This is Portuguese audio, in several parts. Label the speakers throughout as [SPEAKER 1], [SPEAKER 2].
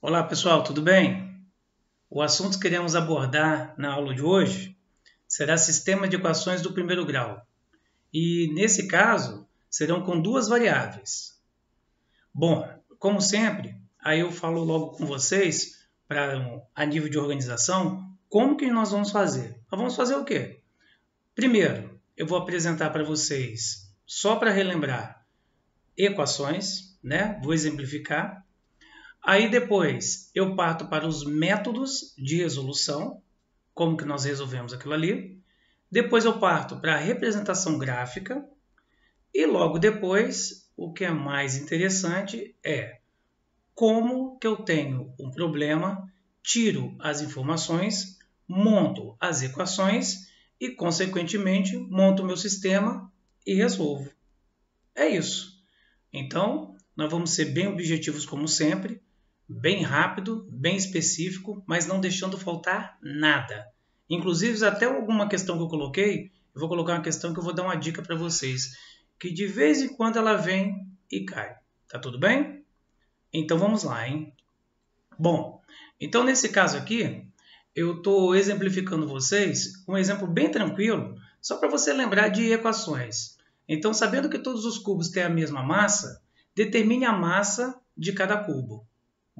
[SPEAKER 1] Olá pessoal, tudo bem? O assunto que queremos abordar na aula de hoje será sistema de equações do primeiro grau. E nesse caso, serão com duas variáveis. Bom, como sempre, aí eu falo logo com vocês, a nível de organização, como que nós vamos fazer. Nós vamos fazer o quê? Primeiro, eu vou apresentar para vocês, só para relembrar, equações, né? Vou exemplificar. Aí depois eu parto para os métodos de resolução, como que nós resolvemos aquilo ali. Depois eu parto para a representação gráfica e logo depois, o que é mais interessante é como que eu tenho um problema, tiro as informações, monto as equações e, consequentemente, monto o meu sistema e resolvo. É isso. Então, nós vamos ser bem objetivos como sempre, bem rápido, bem específico, mas não deixando faltar nada. Inclusive, até alguma questão que eu coloquei, eu vou colocar uma questão que eu vou dar uma dica para vocês, que de vez em quando ela vem e cai. Tá tudo bem? Então vamos lá, hein? Bom, então nesse caso aqui, eu estou exemplificando vocês um exemplo bem tranquilo, só para você lembrar de equações. Então, sabendo que todos os cubos têm a mesma massa, determine a massa de cada cubo.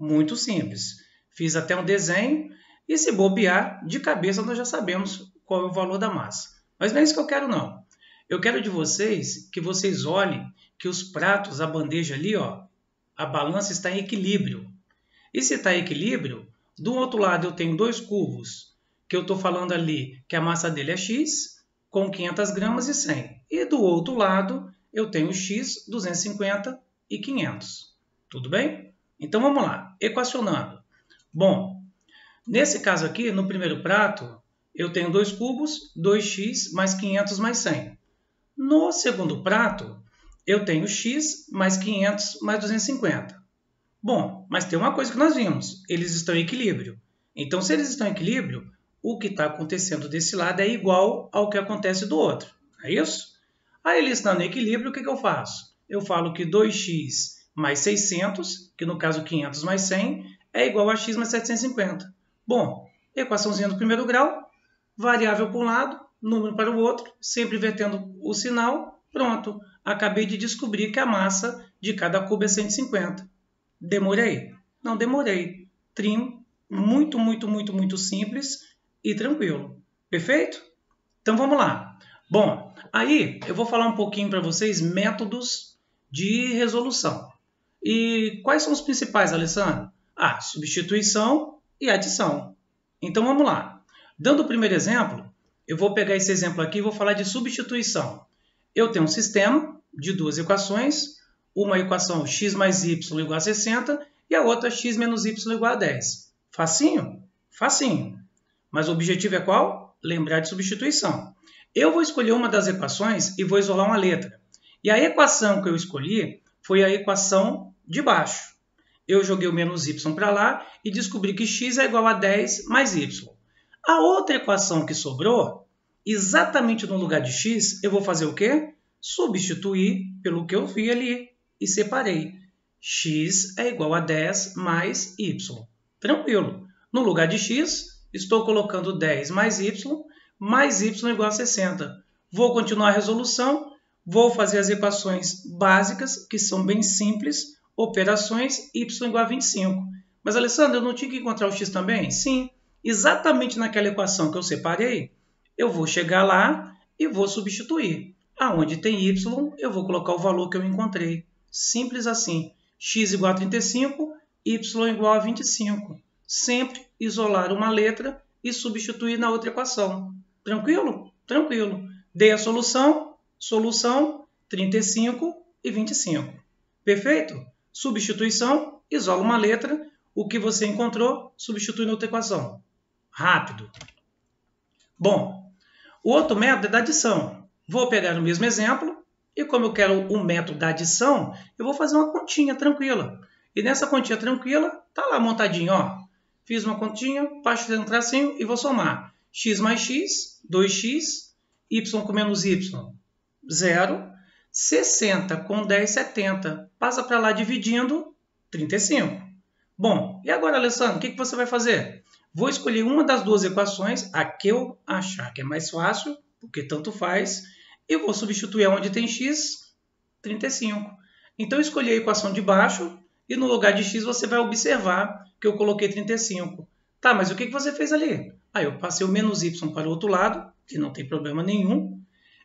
[SPEAKER 1] Muito simples. Fiz até um desenho e, se bobear, de cabeça nós já sabemos qual é o valor da massa. Mas não é isso que eu quero, não. Eu quero de vocês que vocês olhem que os pratos, a bandeja ali, ó, a balança está em equilíbrio. E se está em equilíbrio, do outro lado eu tenho dois cubos, que eu estou falando ali que a massa dele é x, com 500 gramas e 100. E do outro lado eu tenho x, 250 e 500. Tudo bem? Então vamos lá, equacionando. Bom, nesse caso aqui, no primeiro prato, eu tenho dois cubos, 2x mais 500 mais 100. No segundo prato, eu tenho x mais 500 mais 250. Bom, mas tem uma coisa que nós vimos, eles estão em equilíbrio. Então, se eles estão em equilíbrio, o que está acontecendo desse lado é igual ao que acontece do outro. É isso? Aí eles estão em equilíbrio, o que eu faço? Eu falo que 2x mais 600, que no caso 500 mais 100, é igual a x mais 750. Bom, equaçãozinha do primeiro grau, variável para um lado, número para o outro, sempre invertendo o sinal, pronto. Acabei de descobrir que a massa de cada cubo é 150. Demorei? Não demorei. Trim, muito simples e tranquilo. Perfeito? Então vamos lá. Bom, aí eu vou falar um pouquinho para vocês métodos de resolução. E quais são os principais, Alessandro? Substituição e adição. Então vamos lá. Dando o primeiro exemplo, eu vou pegar esse exemplo aqui e vou falar de substituição. Eu tenho um sistema de duas equações, uma equação x mais y igual a 60 e a outra x menos y igual a 10. Facinho? Facinho. Mas o objetivo é qual? Lembrar de substituição. Eu vou escolher uma das equações e vou isolar uma letra. E a equação que eu escolhi foi a equação de baixo. Eu joguei o menos y para lá e descobri que x é igual a 10 mais y. A outra equação que sobrou, exatamente no lugar de x, eu vou fazer o quê? Substituir pelo que eu vi ali e separei. X é igual a 10 mais y. Tranquilo. No lugar de x, estou colocando 10 mais y igual a 60. Vou continuar a resolução, vou fazer as equações básicas, que são bem simples, operações y igual a 25. Mas, Alessandro, eu não tinha que encontrar o x também? Sim, exatamente naquela equação que eu separei, eu vou chegar lá e vou substituir. Aonde tem y, eu vou colocar o valor que eu encontrei. Simples assim. X igual a 35, y igual a 25. Sempre isolar uma letra e substituir na outra equação. Tranquilo? Tranquilo. Dei a solução, 35 e 25. Perfeito? Substituição, isola uma letra, o que você encontrou, substitui na outra equação. Rápido. Bom, o outro método é da adição. Vou pegar o mesmo exemplo e, como eu quero o método da adição, eu vou fazer uma continha tranquila. E nessa continha tranquila, tá lá montadinho, ó. Fiz uma continha, baixo um tracinho e vou somar. X mais x, 2x, y com menos y, 0. 60 com 10, 70. Passa para lá dividindo, 35. Bom, e agora, Alessandro, o que você vai fazer? Vou escolher uma das duas equações, a que eu achar que é mais fácil, porque tanto faz, e vou substituir onde tem x, 35. Então, eu escolhi a equação de baixo, e no lugar de x você vai observar que eu coloquei 35. Tá, mas o que você fez ali? Eu passei o menos y para o outro lado, que não tem problema nenhum,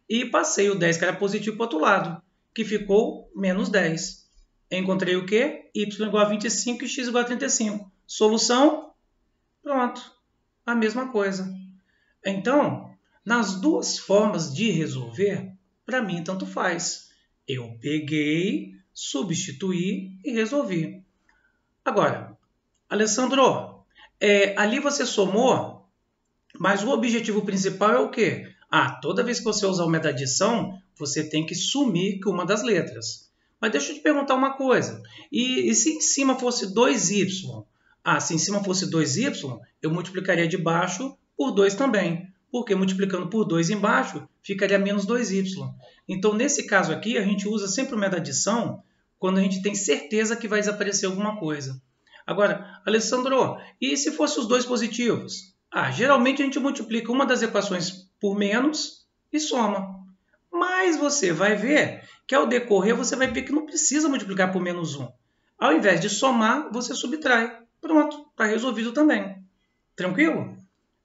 [SPEAKER 1] e passei o 10 que era positivo para o outro lado, que ficou menos 10. Encontrei o quê? Y igual a 25 e x igual a 35. Solução? Pronto. A mesma coisa. Então, nas duas formas de resolver, para mim tanto faz. Eu peguei, substituí e resolvi. Agora, Alessandro, ali você somou, mas o objetivo principal é o quê? Toda vez que você usar o método de adição, você tem que sumir com uma das letras. Mas deixa eu te perguntar uma coisa. E se em cima fosse 2y? Se em cima fosse 2y, eu multiplicaria de baixo por 2 também. Porque multiplicando por 2 embaixo, ficaria menos 2y. Então, nesse caso aqui, a gente usa sempre o método de adição quando a gente tem certeza que vai desaparecer alguma coisa. Agora, Alessandro, e se fosse os dois positivos? Geralmente a gente multiplica uma das equações por menos e soma. Mas você vai ver que ao decorrer você vai ver que não precisa multiplicar por menos 1. Ao invés de somar, você subtrai. Pronto, está resolvido também. Tranquilo?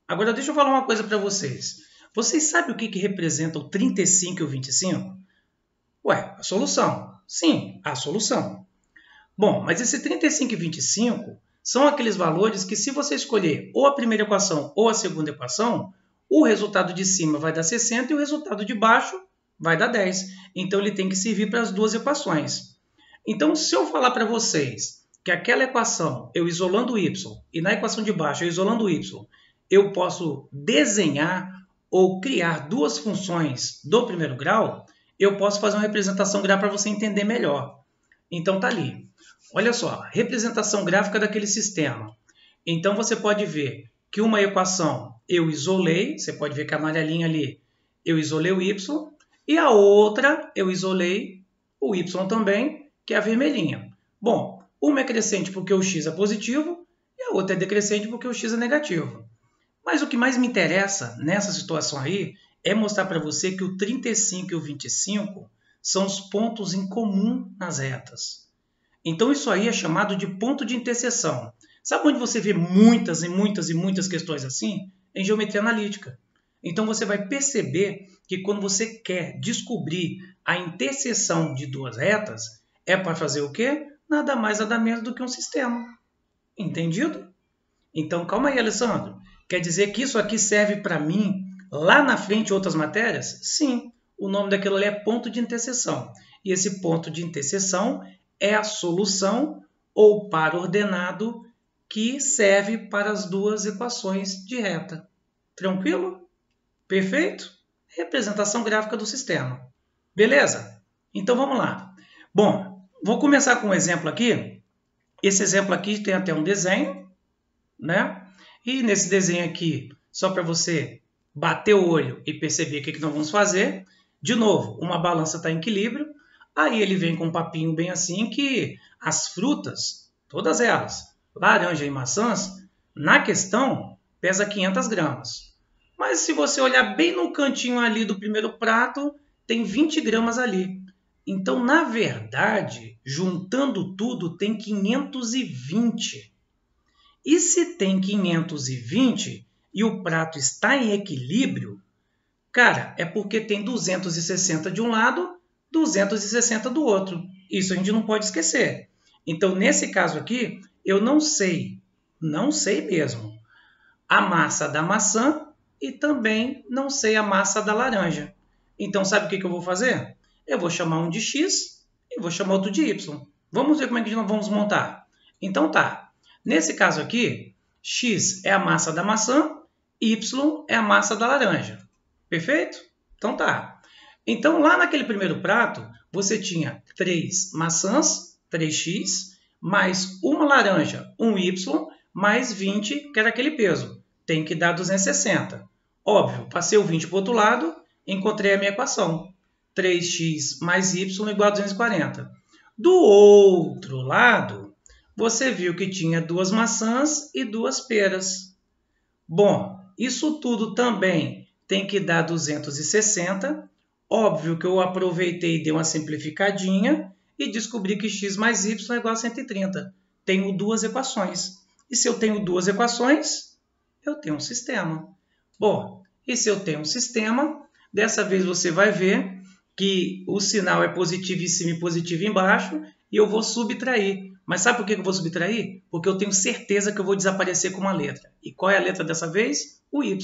[SPEAKER 1] Agora deixa eu falar uma coisa para vocês. Vocês sabem o que representa o 35 e o 25? A solução. Sim, a solução. Bom, mas esse 35 e 25 são aqueles valores que se você escolher ou a primeira equação ou a segunda equação, o resultado de cima vai dar 60 e o resultado de baixo vai dar 10. Então, ele tem que servir para as duas equações. Então, se eu falar para vocês que aquela equação, eu isolando y, e na equação de baixo, eu isolando y, eu posso desenhar ou criar duas funções do primeiro grau, eu posso fazer uma representação gráfica para você entender melhor. Então, está ali. Olha só, representação gráfica daquele sistema. Então, você pode ver que uma equação eu isolei, você pode ver que a amarelinha ali, eu isolei o y, e a outra eu isolei o y também, que é a vermelhinha. Bom, uma é crescente porque o x é positivo, e a outra é decrescente porque o x é negativo. Mas o que mais me interessa nessa situação aí é mostrar para você que o 35 e o 25 são os pontos em comum nas retas. Então, isso aí é chamado de ponto de interseção. Sabe onde você vê muitas e muitas e muitas questões assim? Em geometria analítica. Então, você vai perceber que quando você quer descobrir a interseção de duas retas, é para fazer o quê? Nada mais, nada menos do que um sistema. Entendido? Então, calma aí, Alessandro. Quer dizer que isso aqui serve para mim lá na frente em outras matérias? Sim. O nome daquilo ali é ponto de interseção. E esse ponto de interseção é a solução ou par ordenado que serve para as duas equações de reta. Tranquilo? Perfeito? Representação gráfica do sistema. Beleza? Então vamos lá. Bom, vou começar com um exemplo aqui. Esse exemplo aqui tem até um desenho, né? E nesse desenho aqui, só para você bater o olho e perceber o que nós vamos fazer. De novo, uma balança está em equilíbrio. Aí ele vem com um papinho bem assim que as frutas, todas elas, laranja e maçãs, na questão, pesa 500 gramas. Mas se você olhar bem no cantinho ali do primeiro prato, tem 20 gramas ali. Então, na verdade, juntando tudo, tem 520. E se tem 520 e o prato está em equilíbrio, cara, é porque tem 260 de um lado, 260 do outro. Isso a gente não pode esquecer. Então, nesse caso aqui, eu não sei mesmo, a massa da maçã e também não sei a massa da laranja. Então, sabe o que eu vou fazer? Eu vou chamar um de x e vou chamar outro de y. Vamos ver como é que nós vamos montar. Então, tá. Nesse caso aqui, x é a massa da maçã, y é a massa da laranja. Perfeito? Então, tá. Então, lá naquele primeiro prato, você tinha 3 maçãs, 3x, mais uma laranja, 1y, mais 20, que era aquele peso. Tem que dar 260. Óbvio, passei o 20 para o outro lado, encontrei a minha equação. 3x mais y igual a 240. Do outro lado, você viu que tinha 2 maçãs e 2 peras. Bom, isso tudo também tem que dar 260. Óbvio que eu aproveitei e dei uma simplificadinha e descobri que x mais y é igual a 130. Tenho 2 equações. E se eu tenho 2 equações, eu tenho um sistema. Bom, e se eu tenho um sistema, dessa vez você vai ver que o sinal é positivo em cima e positivo embaixo, e eu vou subtrair. Mas sabe por que eu vou subtrair? Porque eu tenho certeza que eu vou desaparecer com uma letra. E qual é a letra dessa vez? O y.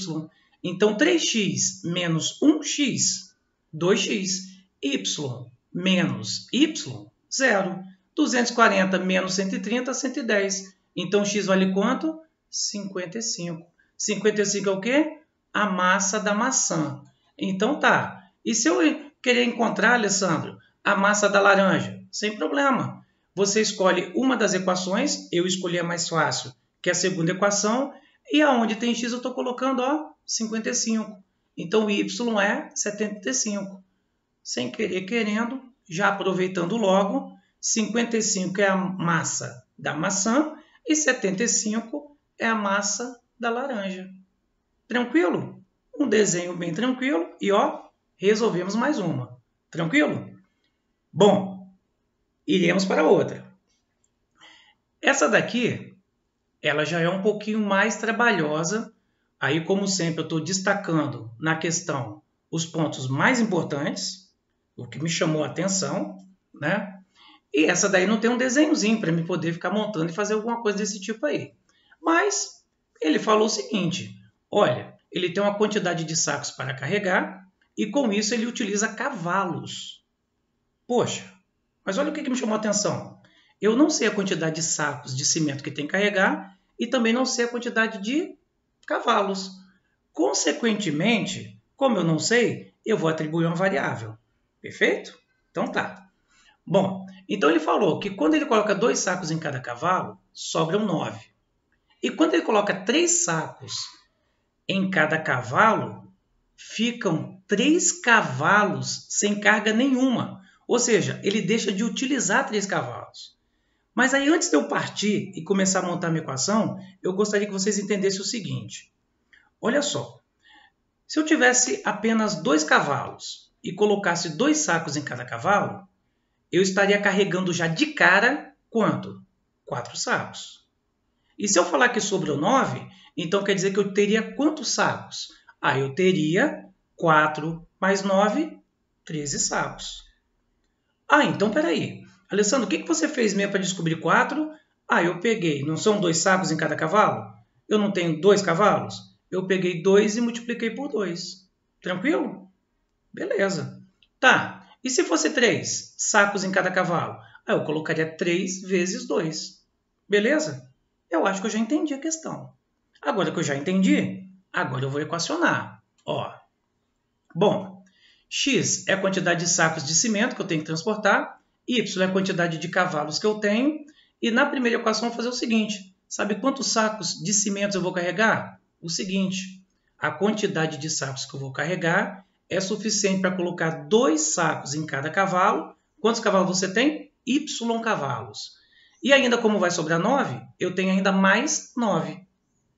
[SPEAKER 1] Então, 3x menos 1x, 2x. Y menos y, 0. 240 menos 130, 110. Então, x vale quanto? 55. 55 é o quê? A massa da maçã. Então, tá. E se eu querer encontrar, Alessandro, a massa da laranja? Sem problema. Você escolhe uma das equações, eu escolhi a mais fácil, que é a segunda equação, e aonde tem x eu estou colocando, ó, 55. Então, o y é 75. Sem querer, querendo, já aproveitando logo, 55 é a massa da maçã e 75 é a massa da laranja. Tranquilo? Um desenho bem tranquilo e, ó, resolvemos mais uma. Tranquilo? Bom, iremos para outra. Essa daqui, ela já é um pouquinho mais trabalhosa. Aí, como sempre, eu estou destacando na questão os pontos mais importantes, o que me chamou a atenção, né? E essa daí não tem um desenhozinho para me poder ficar montando e fazer alguma coisa desse tipo aí. Mas ele falou o seguinte, olha, ele tem uma quantidade de sacos para carregar e com isso ele utiliza cavalos. Poxa, mas olha o que me chamou a atenção. Eu não sei a quantidade de sacos de cimento que tem que carregar e também não sei a quantidade de cavalos. Consequentemente, como eu não sei, eu vou atribuir uma variável. Perfeito? Então tá. Bom, então ele falou que quando ele coloca 2 sacos em cada cavalo, sobram 9. E quando ele coloca 3 sacos em cada cavalo, ficam 3 cavalos sem carga nenhuma. Ou seja, ele deixa de utilizar 3 cavalos. Mas aí antes de eu partir e começar a montar minha equação, eu gostaria que vocês entendessem o seguinte. Olha só, se eu tivesse apenas 2 cavalos e colocasse 2 sacos em cada cavalo, eu estaria carregando já de cara quanto? 4 sacos. E se eu falar que sobrou 9, então quer dizer que eu teria quantos sacos? Ah, eu teria 4 mais 9, 13 sacos. Ah, então peraí. Alessandro, o que você fez mesmo para descobrir 4? Ah, eu peguei, não são 2 sacos em cada cavalo? Eu não tenho 2 cavalos? Eu peguei 2 e multipliquei por 2. Tranquilo? Beleza. Tá. E se fosse 3 sacos em cada cavalo? Ah, eu colocaria 3 vezes 2. Beleza? Eu acho que eu já entendi a questão. Agora que eu já entendi, agora eu vou equacionar. Ó. Bom, x é a quantidade de sacos de cimento que eu tenho que transportar, y é a quantidade de cavalos que eu tenho, e na primeira equação eu vou fazer o seguinte. Sabe quantos sacos de cimento eu vou carregar? O seguinte, a quantidade de sacos que eu vou carregar é suficiente para colocar 2 sacos em cada cavalo. Quantos cavalos você tem? Y cavalos. E ainda como vai sobrar 9, eu tenho ainda mais 9.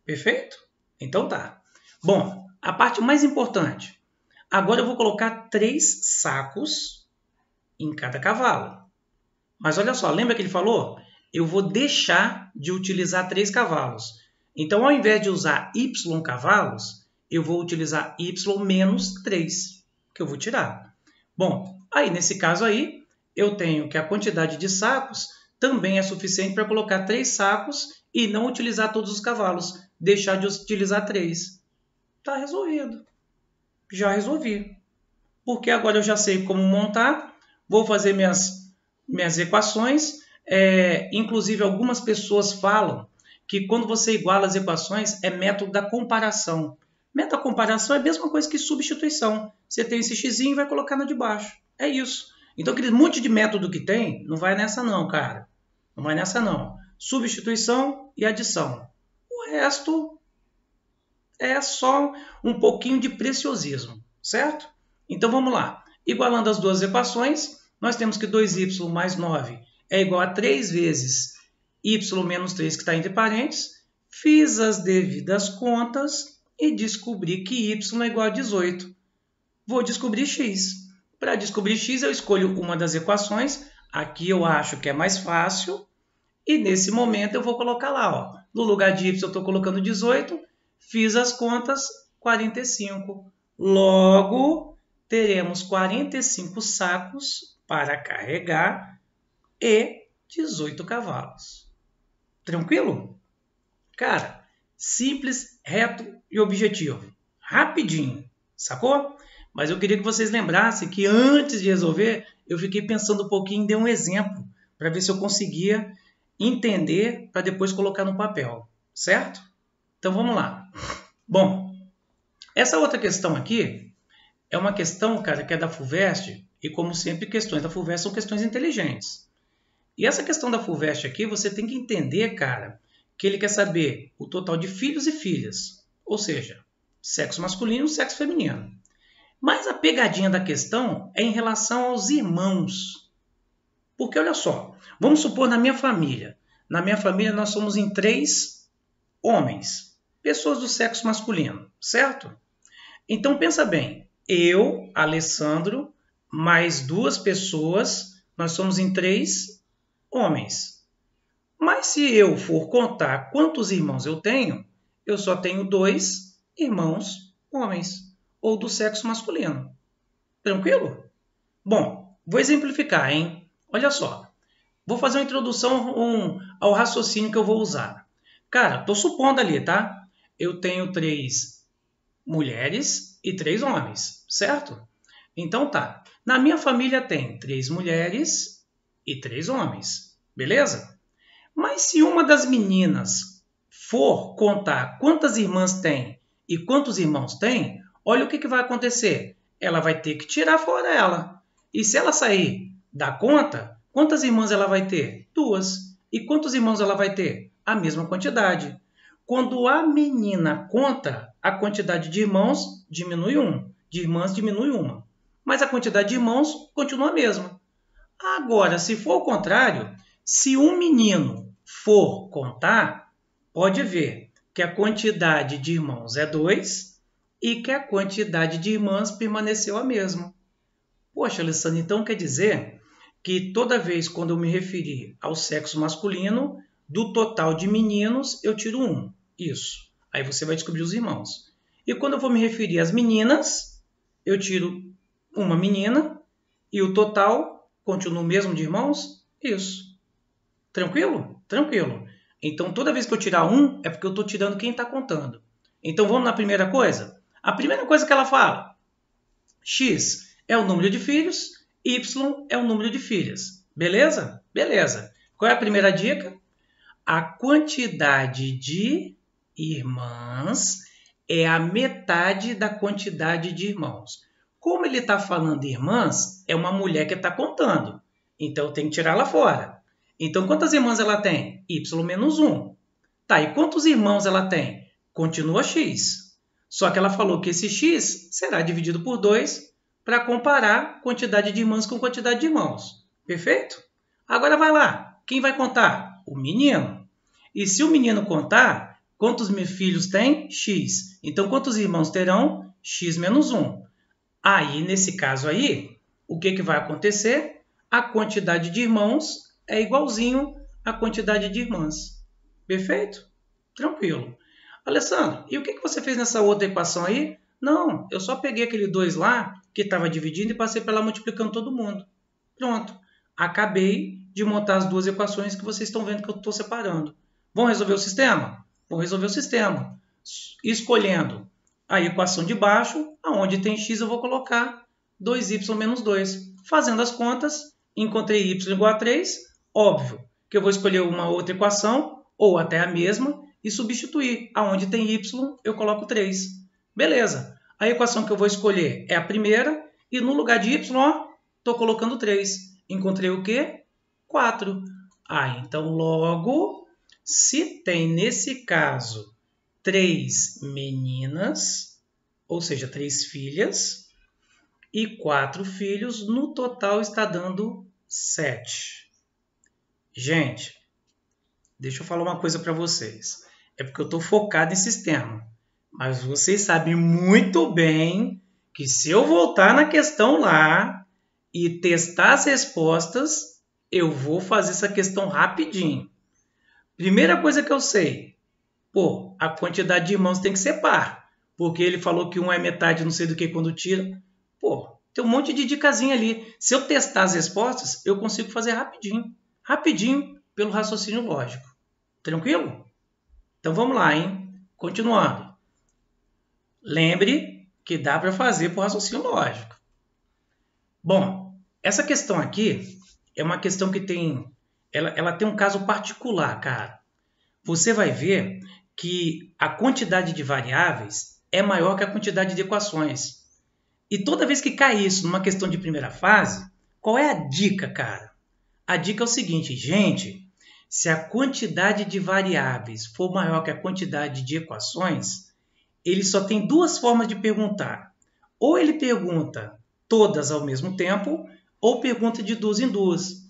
[SPEAKER 1] Perfeito? Então tá. Bom, a parte mais importante. Agora eu vou colocar 3 sacos em cada cavalo. Mas olha só, lembra que ele falou? Eu vou deixar de utilizar 3 cavalos. Então, ao invés de usar Y cavalos, eu vou utilizar Y menos 3, que eu vou tirar. Bom, aí nesse caso aí, eu tenho que a quantidade de sacos também é suficiente para colocar 3 sacos e não utilizar todos os cavalos, deixar de utilizar 3. Está resolvido. Já resolvi. Porque agora eu já sei como montar, vou fazer minhas equações. Inclusive, algumas pessoas falam que quando você iguala as equações é método da comparação. Método da comparação é a mesma coisa que substituição. Você tem esse x e vai colocar no de baixo. É isso. Então, aquele monte de método que tem, não vai nessa não, cara. Não vai nessa não. Substituição e adição. O resto é só um pouquinho de preciosismo, certo? Então, vamos lá. Igualando as duas equações, nós temos que 2y mais 9 é igual a 3 vezes y menos 3 que está entre parênteses, fiz as devidas contas e descobri que y é igual a 18. Vou descobrir x. Para descobrir x, eu escolho uma das equações. Aqui eu acho que é mais fácil. E nesse momento eu vou colocar lá. Ó. No lugar de y eu estou colocando 18. Fiz as contas, 45. Logo, teremos 45 sacos para carregar e 18 cavalos. Tranquilo? Cara, simples, reto e objetivo. Rapidinho, sacou? Mas eu queria que vocês lembrassem que antes de resolver, eu fiquei pensando um pouquinho e dei um exemplo para ver se eu conseguia entender para depois colocar no papel, certo? Então vamos lá. Bom, essa outra questão aqui é uma questão, cara, que é da FUVEST e como sempre questões da FUVEST são questões inteligentes. E essa questão da FUVEST aqui você tem que entender, cara, que ele quer saber o total de filhos e filhas, ou seja, sexo masculino e sexo feminino. Mas a pegadinha da questão é em relação aos irmãos. Porque olha só, vamos supor na minha família. Na minha família nós somos em 3 homens, pessoas do sexo masculino, certo? Então pensa bem, eu, Alessandro, mais 2 pessoas, nós somos em 3 homens. Mas se eu for contar quantos irmãos eu só tenho 2 irmãos homens, ou do sexo masculino. Tranquilo? Bom, vou exemplificar, hein? Olha só. Vou fazer uma introdução ao raciocínio que eu vou usar. Cara, estou supondo ali, tá? Eu tenho 3 mulheres e 3 homens, certo? Então tá. Na minha família tem 3 mulheres e 3 homens, beleza? Mas se uma das meninas for contar quantas irmãs tem e quantos irmãos tem, olha o que vai acontecer. Ela vai ter que tirar fora ela. E se ela sair da conta, quantas irmãs ela vai ter? 2. E quantos irmãos ela vai ter? A mesma quantidade. Quando a menina conta, a quantidade de irmãos diminui 1. De irmãs diminui 1. Mas a quantidade de irmãos continua a mesma. Agora, se for o contrário, se um menino for contar, pode ver que a quantidade de irmãos é 2 e que a quantidade de irmãs permaneceu a mesma. Poxa, Alessandro, então quer dizer que toda vez quando eu me referir ao sexo masculino, do total de meninos, eu tiro 1. Isso. Aí você vai descobrir os irmãos. E quando eu vou me referir às meninas, eu tiro uma menina e o total continua o mesmo de irmãos? Isso. Tranquilo? Tranquilo. Então, toda vez que eu tirar 1, é porque eu estou tirando quem está contando. Então, vamos na primeira coisa? A primeira coisa que ela fala, x é o número de filhos, y é o número de filhas. Beleza? Beleza. Qual é a primeira dica? A quantidade de irmãs é a metade da quantidade de irmãos. Como ele está falando irmãs, é uma mulher que está contando. Então, eu tenho que tirar ela fora. Então, quantas irmãs ela tem? Y menos 1. Tá, e quantos irmãos ela tem? Continua x. Só que ela falou que esse x será dividido por 2 para comparar quantidade de irmãs com quantidade de irmãos. Perfeito? Agora vai lá. Quem vai contar? O menino. E se o menino contar, quantos filhos tem? X. Então, quantos irmãos terão? X menos 1. Aí, nesse caso aí, o que vai acontecer? A quantidade de irmãos é igualzinho à quantidade de irmãs. Perfeito? Tranquilo. Alessandro, e o que você fez nessa outra equação aí? Não, eu só peguei aquele 2 lá, que estava dividindo, e passei para lá multiplicando todo mundo. Pronto. Acabei de montar as 2 equações que vocês estão vendo que eu estou separando. Vão resolver o sistema? Vão resolver o sistema. Escolhendo a equação de baixo, onde tem x eu vou colocar 2y menos 2. Fazendo as contas, encontrei y igual a 3. Óbvio que eu vou escolher uma outra equação, ou até a mesma, e substituir. Aonde tem y, eu coloco 3. Beleza. A equação que eu vou escolher é a primeira, e no lugar de y, estou colocando 3. Encontrei o quê? 4. Então logo, se tem nesse caso 3 meninas, ou seja, 3 filhas, e 4 filhos, no total está dando 7. Gente, deixa eu falar uma coisa para vocês. É porque eu estou focado em sistema. Mas vocês sabem muito bem que se eu voltar na questão lá e testar as respostas, eu vou fazer essa questão rapidinho. Primeira coisa que eu sei, pô, a quantidade de irmãos tem que ser par. Porque ele falou que um é metade não sei do que quando tira. Pô, tem um monte de dicasinha ali. Se eu testar as respostas, eu consigo fazer rapidinho. Rapidinho, pelo raciocínio lógico. Tranquilo? Então vamos lá, hein? Continuando. Lembre que dá para fazer por raciocínio lógico. Bom, essa questão aqui é uma questão que tem... Ela tem um caso particular, cara. Você vai ver que a quantidade de variáveis é maior que a quantidade de equações. E toda vez que cai isso numa questão de primeira fase, qual é a dica, cara? A dica é o seguinte, gente, se a quantidade de variáveis for maior que a quantidade de equações, ele só tem duas formas de perguntar. Ou ele pergunta todas ao mesmo tempo, ou pergunta de duas em duas.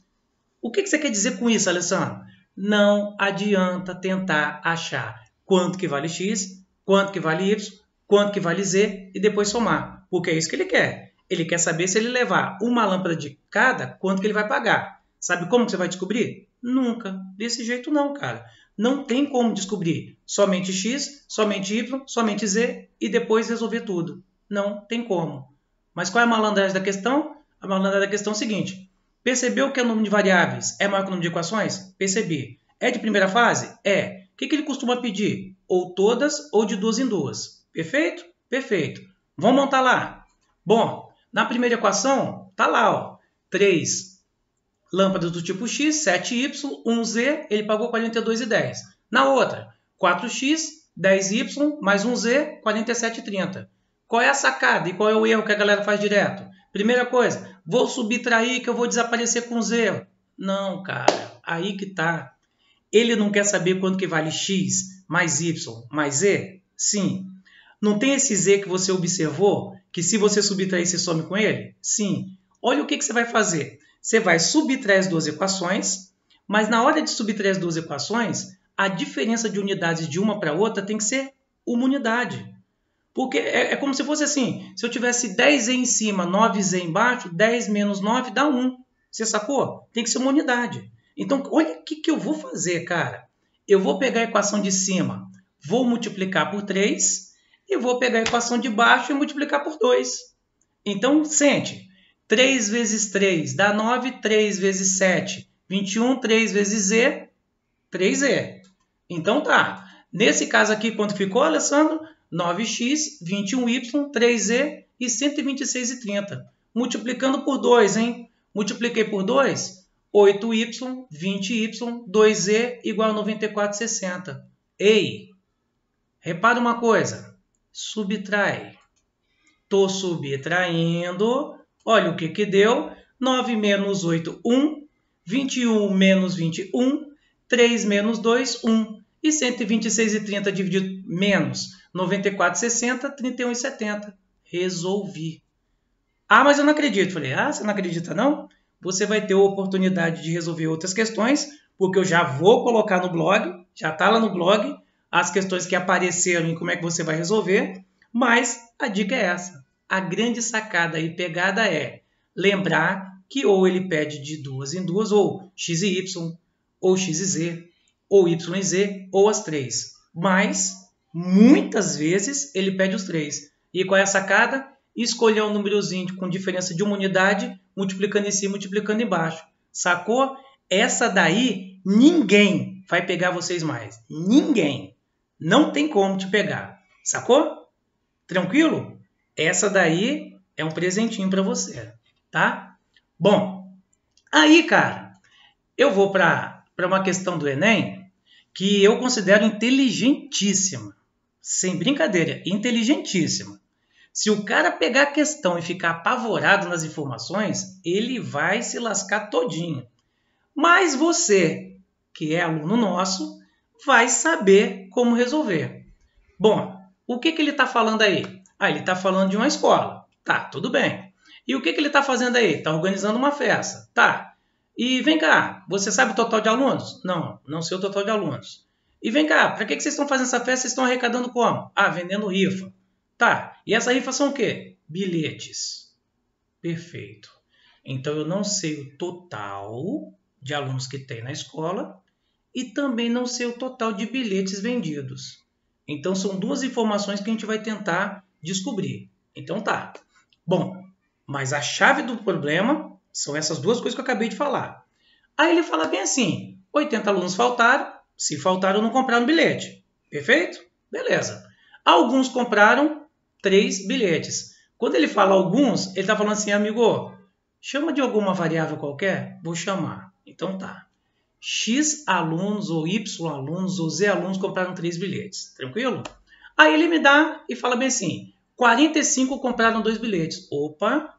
[SPEAKER 1] O que você quer dizer com isso, Alessandro? Não adianta tentar achar quanto que vale x, quanto que vale y, quanto que vale z e depois somar. Porque é isso que ele quer. Ele quer saber se ele levar uma lâmpada de cada, quanto que ele vai pagar. Sabe como que você vai descobrir? Nunca. Desse jeito não, cara. Não tem como descobrir somente x, somente y, somente z e depois resolver tudo. Não tem como. Mas qual é a malandragem da questão? A malandragem da questão é o seguinte. Percebeu que o número de variáveis é maior que o número de equações? Percebi. É de primeira fase? É. O que ele costuma pedir? Ou todas ou de duas em duas. Perfeito? Perfeito. Vamos montar lá. Bom, na primeira equação, tá lá, ó. 3 lâmpadas do tipo X, 7Y, 1Z, ele pagou 42,10. Na outra, 4X, 10Y, mais 1Z, 47,30. Qual é a sacada e qual é o erro que a galera faz direto? Primeira coisa, vou subtrair que eu vou desaparecer com Z. Não, cara, aí que tá. Ele não quer saber quanto que vale X mais Y mais Z? Sim. Não tem esse Z que você observou, que se você subtrair, você some com ele? Sim. Olha o que você vai fazer. Você vai subtrair as duas equações, mas na hora de subtrair as duas equações, a diferença de unidades de uma para outra tem que ser uma unidade. Porque é como se fosse assim, se eu tivesse 10Z em cima, 9Z embaixo, 10 menos 9 dá 1. Você sacou? Tem que ser uma unidade. Então, olha o que eu vou fazer, cara. Eu vou pegar a equação de cima, vou multiplicar por 3 e vou pegar a equação de baixo e multiplicar por 2. Então, sente. 3 vezes 3 dá 9, 3 vezes 7, 21, 3 vezes Z, 3Z. Então tá. Nesse caso aqui, quanto ficou, Alessandro? 9x, 21y, 3z e 126,30. Multiplicando por 2, hein? Multipliquei por 2, 8y, 20y, 2z igual a 94,60. Ei, repara uma coisa. Subtrai. Estou subtraindo. Olha o que deu. 9 menos 8, 1. 21 menos 21. 3 menos 2, 1. E 126,30 dividido menos 94,60, 31,70. Resolvi. Ah, mas eu não acredito. Falei, você não acredita não? Você vai ter a oportunidade de resolver outras questões, porque eu já vou colocar no blog, já está lá no blog, as questões que apareceram e como é que você vai resolver, mas a dica é essa. A grande sacada e pegada é lembrar que ou ele pede de duas em duas, ou x e y, ou x e z, ou y e z, ou as três. Mas, muitas vezes, ele pede os três. E qual é a sacada? Escolher um númerozinho com diferença de uma unidade, multiplicando em cima, multiplicando embaixo. Sacou? Essa daí, ninguém vai pegar vocês mais. Ninguém. Não tem como te pegar. Sacou? Tranquilo? Essa daí é um presentinho para você. Tá? Bom, aí, cara, eu vou para uma questão do Enem que eu considero inteligentíssima. Sem brincadeira, inteligentíssima. Se o cara pegar a questão e ficar apavorado nas informações, ele vai se lascar todinho. Mas você, que é aluno nosso, vai saber como resolver. Bom, o que ele está falando aí? Ele está falando de uma escola. Tá, tudo bem. E o que ele está fazendo aí? Está organizando uma festa. Tá. E vem cá, você sabe o total de alunos? Não, não sei o total de alunos. E vem cá, para que vocês estão fazendo essa festa? Vocês estão arrecadando como? Ah, vendendo rifa. Tá, e essa rifa são o quê? Bilhetes. Perfeito. Então, eu não sei o total de alunos que tem na escola e também não sei o total de bilhetes vendidos. Então, são duas informações que a gente vai tentar descobrir. Então, tá. Bom, mas a chave do problema são essas duas coisas que eu acabei de falar. Aí ele fala bem assim, 80 alunos faltaram, se faltaram não compraram bilhete. Perfeito? Beleza. Alguns compraram 3 bilhetes. Quando ele fala alguns, ele está falando assim, amigo, chama de alguma variável qualquer? Vou chamar. Então tá. X alunos, ou Y alunos, ou Z alunos compraram 3 bilhetes. Tranquilo? Aí ele me dá e fala bem assim, 45 compraram 2 bilhetes. Opa,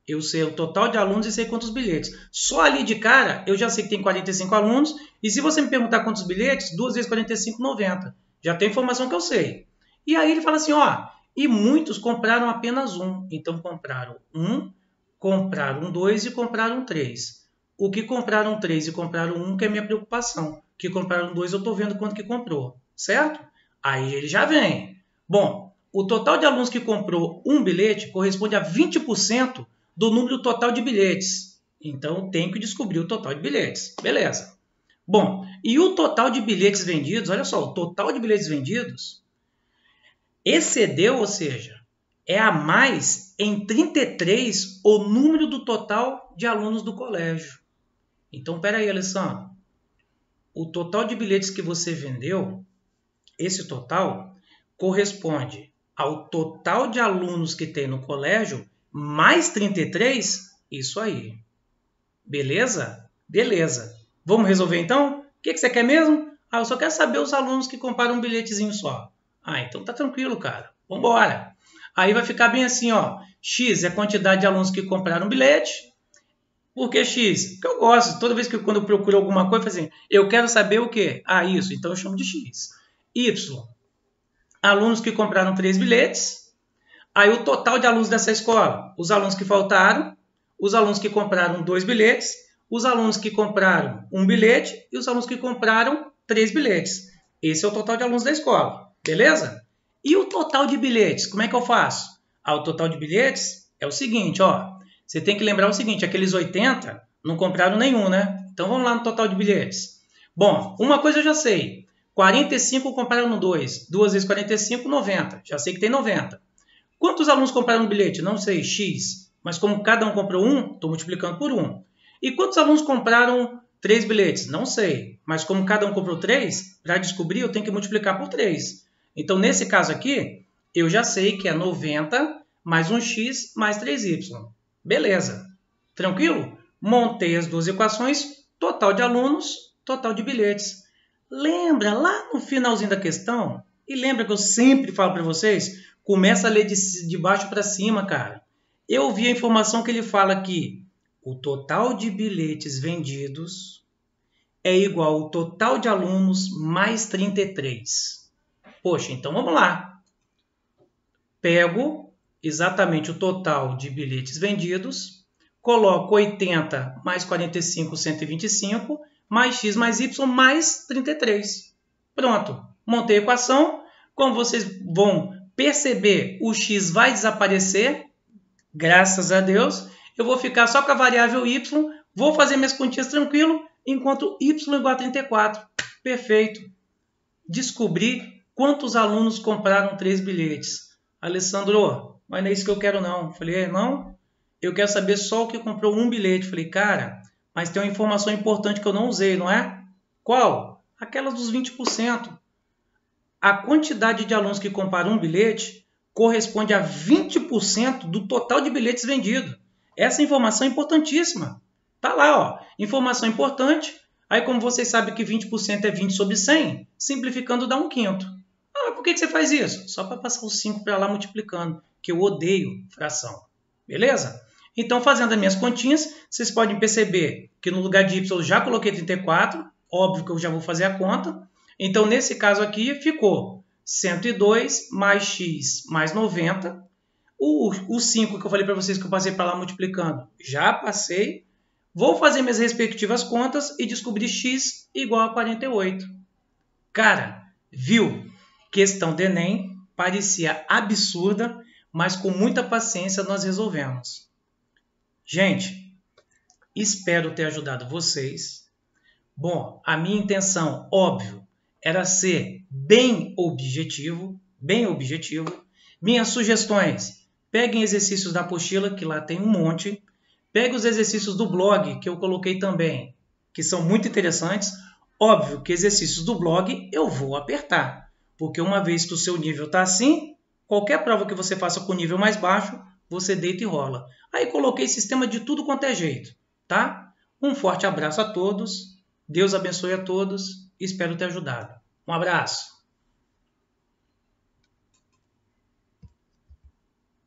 [SPEAKER 1] eu sei o total de alunos e sei quantos bilhetes. Só ali de cara, eu já sei que tem 45 alunos. E se você me perguntar quantos bilhetes, 2 vezes 45, 90. Já tem informação que eu sei. E aí ele fala assim, ó, e muitos compraram apenas um. Então, compraram 2 e compraram 3. O que compraram 3 e compraram 1 que é minha preocupação. O que compraram 2 eu estou vendo quanto que comprou. Certo? Aí ele já vem. Bom, o total de alunos que comprou um bilhete corresponde a 20% do número total de bilhetes. Então, eu tenho que descobrir o total de bilhetes. Beleza. Bom, e o total de bilhetes vendidos, olha só, o total de bilhetes vendidos excedeu, ou seja, é a mais em 33 o número do total de alunos do colégio. Então, peraí, Alessandro. O total de bilhetes que você vendeu, esse total, corresponde ao total de alunos que tem no colégio mais 33? Isso aí. Beleza? Beleza. Vamos resolver então? O que você quer mesmo? Ah, eu só quero saber os alunos que compraram um bilhetezinho só. Ah, então tá tranquilo, cara. Vamos embora. Aí vai ficar bem assim, ó. X é a quantidade de alunos que compraram um bilhete. Por que X? Porque eu gosto. Toda vez que quando eu procuro alguma coisa, assim, eu quero saber o quê? Ah, isso. Então eu chamo de X. Y. Alunos que compraram 3 bilhetes. Aí o total de alunos dessa escola. Os alunos que faltaram. Os alunos que compraram 2 bilhetes. Os alunos que compraram 1 bilhete. E os alunos que compraram 3 bilhetes. Esse é o total de alunos da escola. Beleza? E o total de bilhetes? Como é que eu faço? Ah, o total de bilhetes é o seguinte, ó. Você tem que lembrar o seguinte, aqueles 80 não compraram nenhum, né? Então vamos lá no total de bilhetes. Bom, uma coisa eu já sei. 45 compraram 2. 2 vezes 45, 90. Já sei que tem 90. Quantos alunos compraram um bilhete? Não sei, X. Mas como cada um comprou 1, estou multiplicando por 1. E quantos alunos compraram 3 bilhetes? Não sei. Mas como cada um comprou 3, para descobrir eu tenho que multiplicar por 3. Então, nesse caso aqui, eu já sei que é 90 mais 1x mais 3y. Beleza. Tranquilo? Montei as duas equações, total de alunos, total de bilhetes. Lembra lá no finalzinho da questão? E lembra que eu sempre falo para vocês? Começa a ler de baixo para cima, cara. Eu vi a informação que ele fala que o total de bilhetes vendidos é igual ao total de alunos mais 33. Poxa, então vamos lá. Pego exatamente o total de bilhetes vendidos, coloco 80 mais 45, 125, mais x mais y mais 33. Pronto, montei a equação. Como vocês vão perceber, o x vai desaparecer, graças a Deus. Eu vou ficar só com a variável y, vou fazer minhas continhas tranquilo, enquanto y igual a 34. Perfeito. Descobri quantos alunos compraram 3 bilhetes. Alessandro, mas não é isso que eu quero não. Falei, não? Eu quero saber só o que comprou um bilhete. Falei, cara, mas tem uma informação importante que eu não usei, não é? Qual? Aquela dos 20%. A quantidade de alunos que compraram um bilhete corresponde a 20% do total de bilhetes vendidos. Essa informação é importantíssima. Tá lá, ó. Informação importante. Aí, como vocês sabem que 20% é 20 sobre 100, simplificando dá 1/5. Ah, por que você faz isso? Só para passar o 5 para lá multiplicando, que eu odeio fração. Beleza? Então, fazendo as minhas continhas, vocês podem perceber que no lugar de y eu já coloquei 34. Óbvio que eu já vou fazer a conta. Então, nesse caso aqui, ficou 102 mais x mais 90. O 5 que eu falei para vocês que eu passei para lá multiplicando, já passei. Vou fazer minhas respectivas contas e descobrir x igual a 48. Cara, viu? Questão do Enem parecia absurda, mas com muita paciência nós resolvemos. Gente, espero ter ajudado vocês. Bom, a minha intenção, óbvio, era ser bem objetivo. Minhas sugestões, peguem exercícios da apostila, que lá tem um monte. Pegue os exercícios do blog, que eu coloquei também, que são muito interessantes. Óbvio que exercícios do blog eu vou apertar, porque uma vez que o seu nível está assim, qualquer prova que você faça com nível mais baixo, você deita e rola. Aí coloquei sistema de tudo quanto é jeito, tá? Um forte abraço a todos, Deus abençoe a todos, espero ter ajudado. Um abraço!